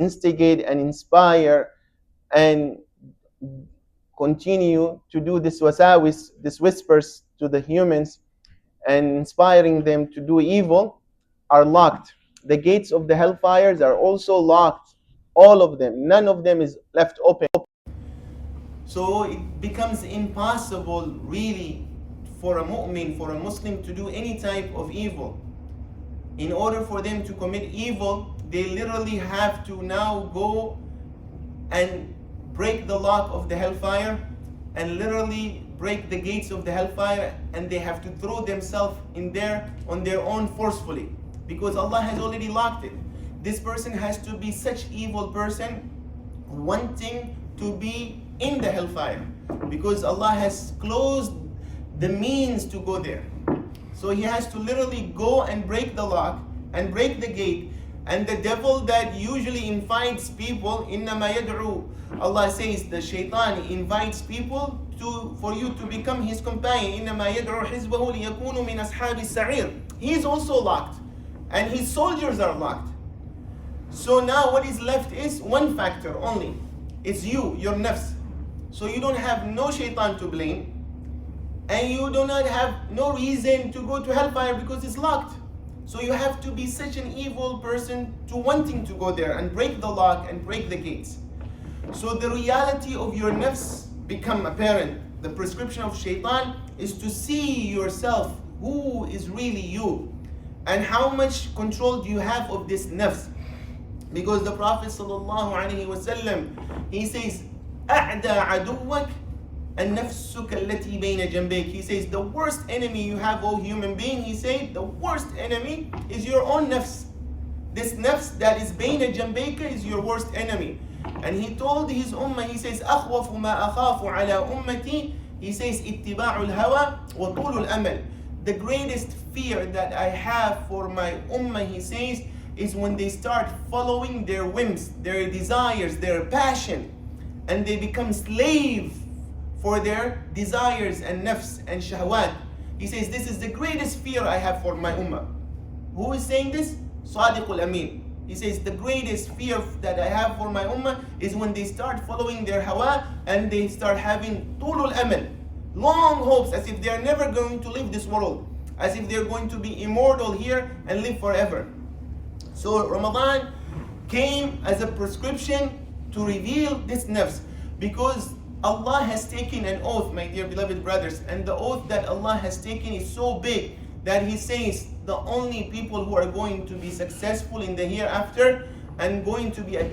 instigate and inspire and continue to do this wasawis, this whispers to the humans and inspiring them to do evil are locked. The gates of the hellfires are also locked. All of them. None of them is left open. So it becomes impossible really for a mu'min, for a Muslim to do any type of evil. In order for them to commit evil, they literally have to now go and break the lock of the hellfire and literally break the gates of the hellfire, and they have to throw themselves in there on their own forcefully, because Allah has already locked it. This person has to be such evil person wanting to be in the hellfire, because Allah has closed the means to go there. So he has to literally go and break the lock and break the gate. And the devil that usually invites people, إِنَّمَا يَدْعُو, Allah says the Shayṭān invites people for you to become his companion. إِنَّمَا يَدْعُو حِزْبَهُ لِيَكُونُوا مِنْ أَصْحَابِ السَّعِيرِ. He is also locked, and his soldiers are locked. So now what is left is one factor only. It's you, your nafs. So you don't have no Shayṭān to blame, and you do not have no reason to go to hellfire because it's locked. So you have to be such an evil person to wanting to go there and break the lock and break the gates. So the reality of your nafs become apparent. The prescription of Shayṭān is to see yourself, who is really you, and how much control do you have of this nafs. Because the Prophet ﷺ, he says, أَعْدَى عَدُوَّكَ النَّفْسُكَ الَّتِي بَيْنَ جَنْبَيْكَ. He says, the worst enemy you have, O human being, he said, the worst enemy is your own nafs. This nafs that is بَيْنَ جَنْبَيْكَ is your worst enemy. And he told his ummah, he says, أَخْوَفُ مَا أَخَافُ عَلَى أُمَّتِي. He says, اتِّبَاعُ الْهَوَى وَطُولُ الْأَمَلِ. The greatest fear that I have for my ummah, he says, is when they start following their whims, their desires, their passion, and they become slave for their desires and nafs and shahwat. He says, this is the greatest fear I have for my ummah. Who is saying this? Sadiqul Āmīn. He says, the greatest fear that I have for my ummah is when they start following their hawa and they start having tulul amal, long hopes, as if they are never going to leave this world, as if they're going to be immortal here and live forever. So Ramadan came as a prescription to reveal this nafs, because Allah has taken an oath, my dear beloved brothers, and the oath that Allah has taken is so big that He says the only people who are going to be successful in the hereafter and going to be admitted